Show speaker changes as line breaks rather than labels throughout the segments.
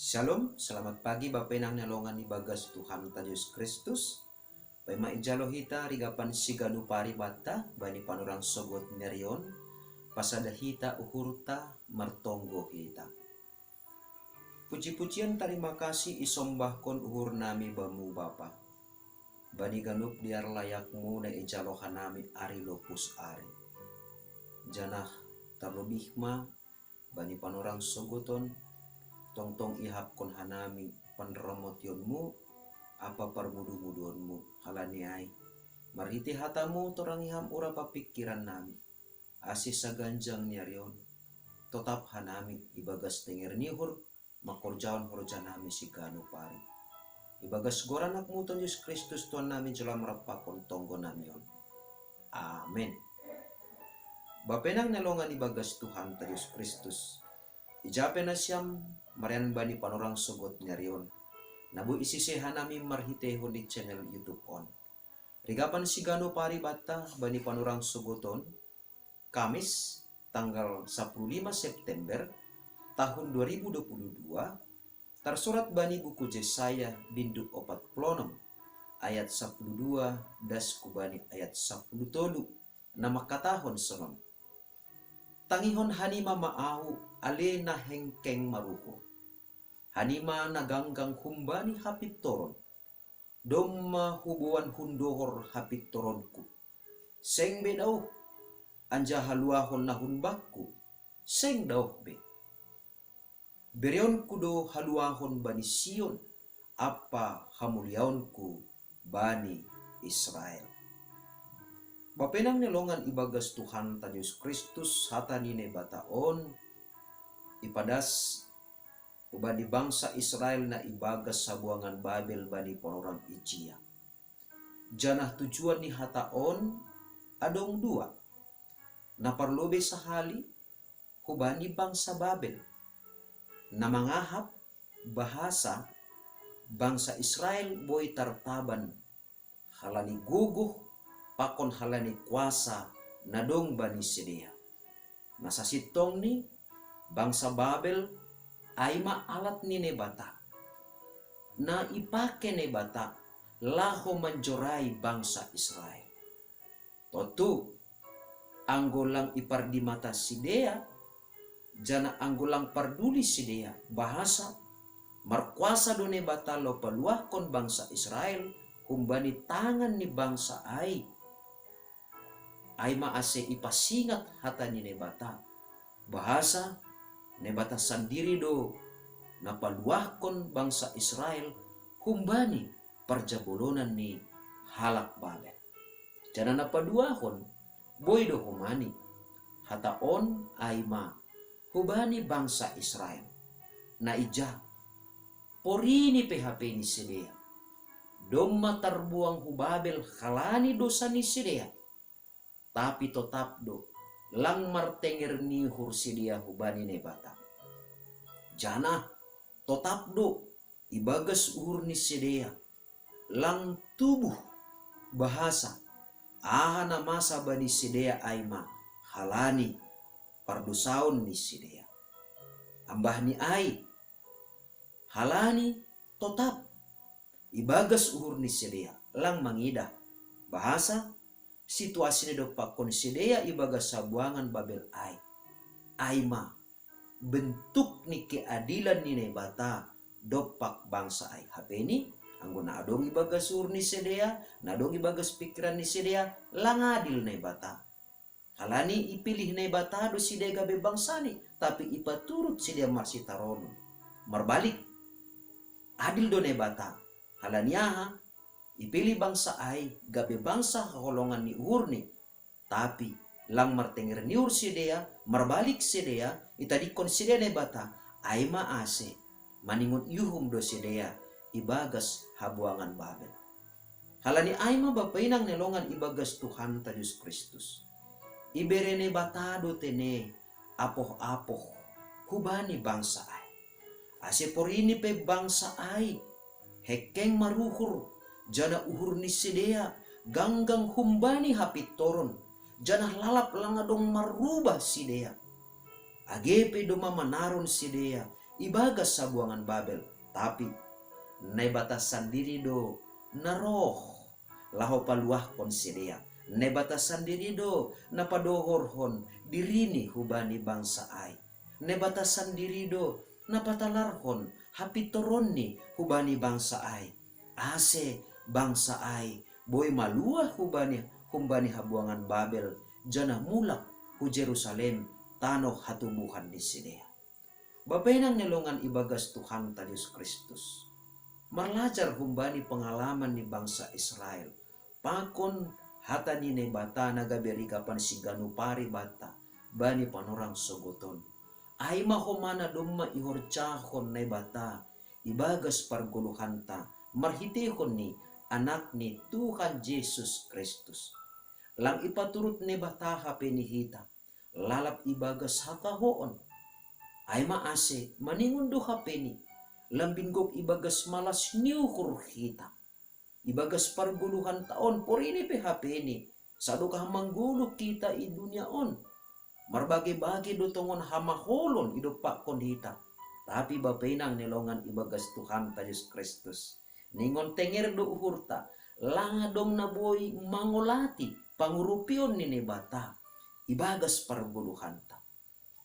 Shalom, selamat pagi Bapak Inang nalongan ni bagas Tuhan ta Yesus Kristus. Pai maijalo hita rigapan siganu pari bata bani panurang sogot nerion pasada hita uhurta martonggo hita. Puji-pujian terima kasih isombahkon uhur nami bamu Bapa. Bani ganup diar layakmu na ijalo hanami ari lopus ari. Janah terlebih ma bani panurang sogoton tong-tong ihap kon hanami panremotionmu apa parmudu-muduanmu halaniai marhiti hatamu torang iham ura papikiran nami asis saganjang niarion tetap hanami ibagas tenger nihur makorjaon horojan nami sigano pari ibagas goranakmu Tuhan Yesus Kristus Tuhan nami jelam rapakon tonggo namion. Amin. Bapenang nalongan ibagas Tuhan Tuhan Yesus Kristus ijape na siyam marian bani panorang sogot nyarion nabu isise hanami marhite di channel YouTube on rigapan sigano pari bata bani panorang sogoton Kamis tanggal 15 September tahun 2022 tersurat bani buku Yesaya bindu 46 ayat 12 das kubani ayat 10 nama katahon sonon tangihon hanima maahu ale na hengkeng maruho hanima naganggang humbani hapit toron domma hubuan hundohor hapit toronku seng be daw anja haluahon na hunbakku seng daw be berion kudo haluahon bani Sion apa hamuliaonku bani Israel. Bapenang nelongan ibagas Tuhan ta Yesus Kristus hatanine bataon ipadas ubani bangsa Israel na ibagas sabuangan Babel bani ponorang Ijia. Janah tujuan ni hataon adong dua. Na parlobe sahali hubani bangsa Babel na mangahap bahasa bangsa Israel boy tartaban halani guguh pakon halani kuasa nadong bani sedia. Nasa sitong ni bangsa Babel ay maalat ni nebata na ipake nebata laho manjoray bangsa Israel. Totu anggolang ipardimata sidea jana anggolang parduli sidea bahasa markuasa do nebata lo paluahkon bangsa Israel humbani tangan ni bangsa ay maase ipasingat hata ni nebata bahasa nebata sandiri do napaluahkon bangsa Israel humbani parjabolonan ni halak Babel jana napaduahon boy do humani hataon aima hubani bangsa Israel na ija porini PHP ni sidea domma tarbuang hubabel halani dosa ni sidea tapi tetap do lang martenger ni hursidia hubani nebata jana tetap do ibagas uhur ni sidea lang tubuh bahasa ahana masa bani sidea aima halani pardusaun ni sidea ambah ni ai halani tetap ibagas uhur ni sidea lang mangidah bahasa situasi ni dopak konsidea ibaga sabuangan Babel aima bentuk ni keadilan ni nebata dopak bangsa ai hapeni anggona adong ibaga sur ni sedea nadong ibagas pikiran ni sedea langadil nebata halani ipilih nebata do sidea gabe bangsani tapi ipaturut sidea marsitarono marbalik adil do nebata halani aha ipilih bangsa ai gabe bangsa holongan ni uhurni tapi lang martenger ni ursidea marbalik sidea itadikon sidea nebata ai maase maningon yuhum do sidea ibagas habuangan Babel halani ai bapainang nelongan ibagas Tuhan ta Yesus Kristus ibere nebata do tene apoh-apoh hubani bangsa ai ase porini pe bangsa ai hekeng maruhur jana uhur ni sidea ganggang humbani hapit toron jana lalap langadong marubah sidea agepe doma manaron sidea ibagas sa buangan Babel, tapi naibatasan diri do na roh laho paluahkon sidia. Naibatasan diri do na padohorhon dirini hubani bangsa ay. Naibatasan diri do na patalarhon hapitoron ni hubani bangsa ay. Ase bangsa ay boy maluah humbani habuangan Babel jana mulak hu Jerusalem tanoh hatubuhan di sini. Bapenang nilongan ibagas Tuhan ta Yesus Kristus. Marlajar humbani pengalaman ni bangsa Israel. Pakon hata ni bata nagaberi kapan si ganupari bata bani panorang sogoton. Ay mahomana dumma ihorcahon na bata ibagas parguluhanta marhitehon ni anak ni Tuhan Yesus Kristus. Lang ipaturut ni bata hapenihita lalap ibagas hakahoon. Ay maase maningundo hapeni lambinggok ibagas malas niukur hita. Ibagas parguluhan taon porini hapeni sadukah mangguluk kita i dunia on. Marbagi-bagi dotongon hamaholon idopak hita. Tapi bapenang nilongan ibagas Tuhan ta Yesus Kristus. Ningon tenger do uhurta langadong na boy mangolati pangurupion ni bata ibagas parguluhan ta.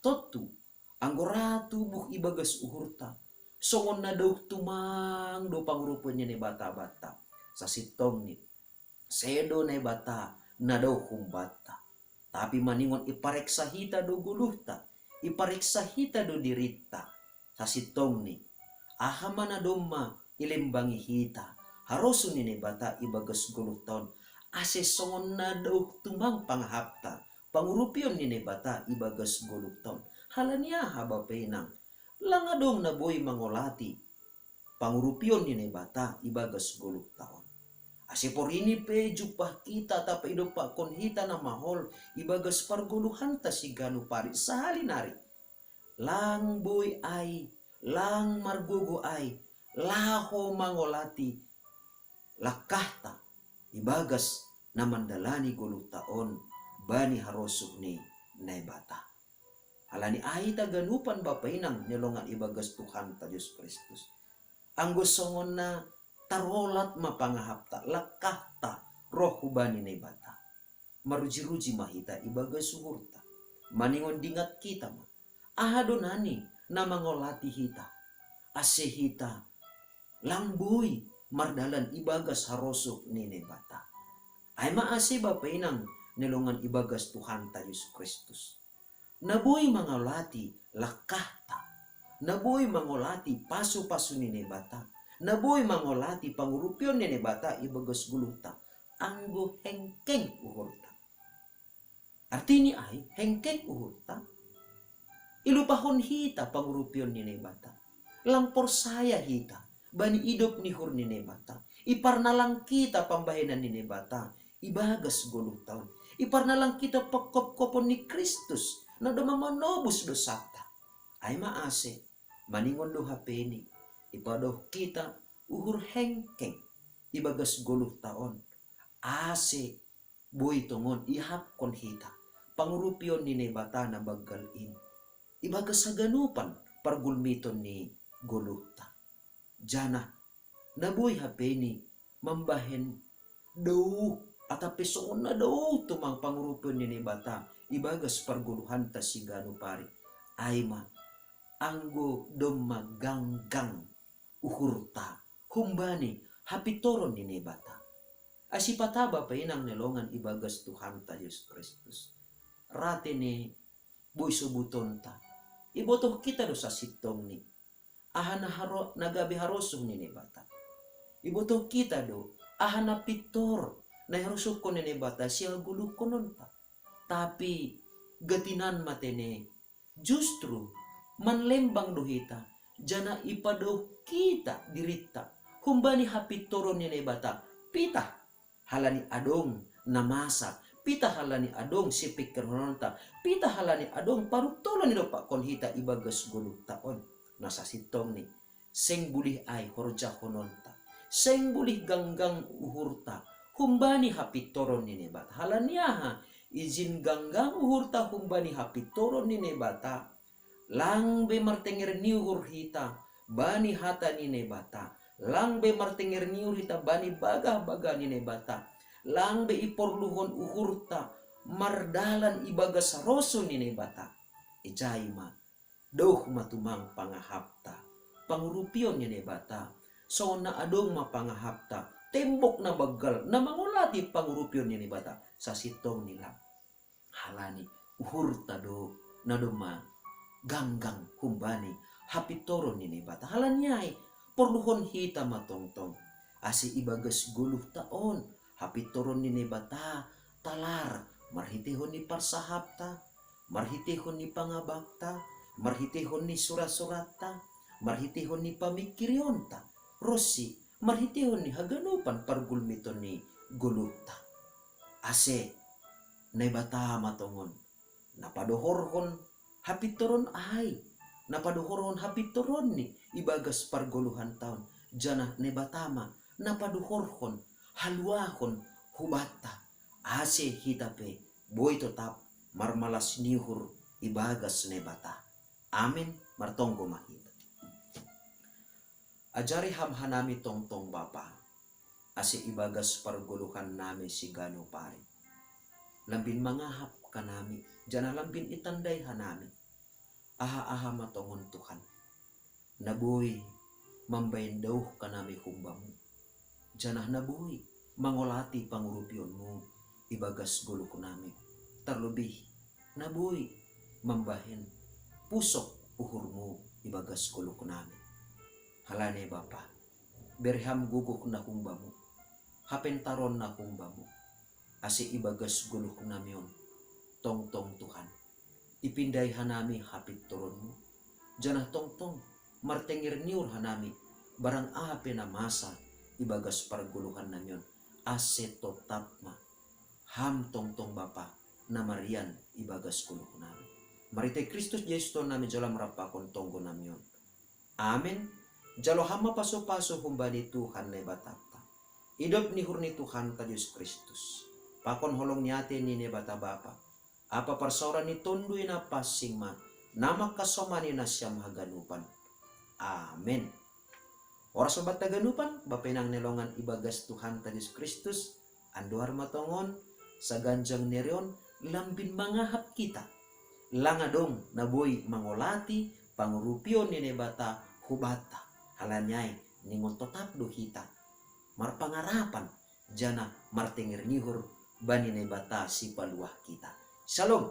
Totu anggora tubuh ibagas uhurta songon na daw tumang do pangrupan niya ni bata-bata sa sitong ni sedo na bata na daw humbata. Tapi maningon ipareksa hita do guluhta ipareksa hita do dirita sa sitong ni ahama na domma ilimbangi hita harosun ni bata ibagas guluhton ase songon na daw tumang panghapta pangurupion ni bata ibagas guluhton. Halania haba penang langadong na boy mangolati pangurupion ni bata ibagas guluk taon. Ase porini pe jupah kita tapa idopa kon hita na mahol ibagas parguluhan ta si ganupari sahalinari. Lang boy ay lang margugo ay laho mangolati lakahta ibagas na mandalani guluk taon bani harosuh ni bata. Alani ay taganupan bapainang nilongan ibagas Tuhan ta Yesus Kristus. Anggo songon na tarolat mapangahapta lakahta roh hubani ni bata. Maruji-ruji mahita ibagas suhurta. Maningon dingat kita ma. Ahadonani na mangolati hita. Ase hita langboy mardalan ibagas haroso ni bata. Ay maase bapainang nilongan ibagas Tuhan ta Yesus Kristus. Naboy mangolati lakahta. Naboy mangolati pasu-pasu ni bata. Naboy mangolati pangurupion ni bata ibagas guluta. Anggo hengkeng uhurta. Artini ay hengkeng uhurta. Ilupahon hita pangurupion ni bata. Langpor saya hita. Bani idop ni hur ni bata. Iparnalang kita pambahinan ni bata. Ibagas guluta. Iparnalang kita pagkop-kopon ni Kristus. Na manobus dosata ay maase maningon do hapeni ipadoh kita uhur hengkeng ibagas guluh taon ase boy tongon ihap kon hita pangurupion ni bata na bagalin ibagas saganupan pargulmiton ni guluhta jana na boy hapeni mambahen do atapi soon na do tumang pangurupion ni bata ibagas parguluhan ta si ganupari ayma anggo domma ganggang uhurta humbani hapitoron ni bata asipataba pa inang nelongan ibagas Tuhan ta Yesus Kristus rate ni boy subuton ta ibotoh kita do sa sitong ni ahana haro nagabi harosong ni bata ibotoh kita do ahana pitor na harusok ko ni bata siya guluk konon ta. Tapi gatinan matene justru manlembang dohita jana ipadoh kita dirita humbani hapitoron ni bata pita halani adong namasa pita halani adong sipik kerononta pita halani adong parutolon ni pak konhita ibagas guluk taon nasa sitong ni seng bulih ay horja hononta seng bulih ganggang uhurta humbani hapitoron ni bata halania izin ganggang uhurta humbani hapitoron ni bata lang be martenger niuhur hita bani hata nine bata, lang be martenger niur hita bani baga-baga nine bata, lang be iporluhon uhurta mardalan ibaga saroso nine bata, ijaima doh matumang pangahapta pangurupion nine bata, so na adong mapangahapta tembok na bagal na mangulati pangurupion nine bata sa sitong nila halani uhurta do na duma ganggang humbani hapitoron nini bata halanyay porluhon hita matongtong asi ibagas guluh taon hapitoron nini bata talar marhitihon ni parsahapta marhitihon ni pangabakta marhitihon ni surat-suratta marhitihon ni pamikirionta rosi marhitihon ni haganupan pargulmiton ni guluhta ase nay bata matongon napadohorhon hapitoron ay napaduhoron hapitoron ni ibagas pargoluhan taon jana ne batama napaduhorhon haluahon hubata ase hitape boy tetap marmalas nihur ibagas ne bata amin martonggo mahita ajari hamhanami tongtong bapa ase ibagas pargoluhan nami si gano pare lambin mangahap kanami jana lambin itanday hanami aha-aha matongon Tuhan naboy mambayin daw kanami humbamu janah naboy mangolati pangurupionmu ibagas gulo kunami terlebih naboy mambahin pusok uhurmu ibagas gulo kunami halane bapa berham guguk na humbamu hapentaron na humbamu ase ibagas gulo kunamion tongtong Tuhan ipinday hanami hapit turunmu janah tongtong martengir niur hanami barang ape na masa ibagas parguluhan namyon ase totapma ham tongtong bapa na marian ibagas guluh nami marite Kristus Yesus nami jala merapakon tonggo namyon amin jalo hama paso-paso humbani Tuhan ne batata idop ni hurni Tuhan ta Yesus Kristus pakon holong nyate ni ne bata bapa apa persoalan ni tundui na pasing ma nama kasomani na siyam haganupan amin oras sobat taganupan bapenang nelongan ibagas Tuhan ta Yesus Kristus anduhar matongon sa ganjang nerion lambin mangahap kita langadong naboy mangolati pangurupion ni bata hubata halanyay ningon totap do hita marpangarapan jana martengir nihur bani ne bata si paluah kita. Shalom.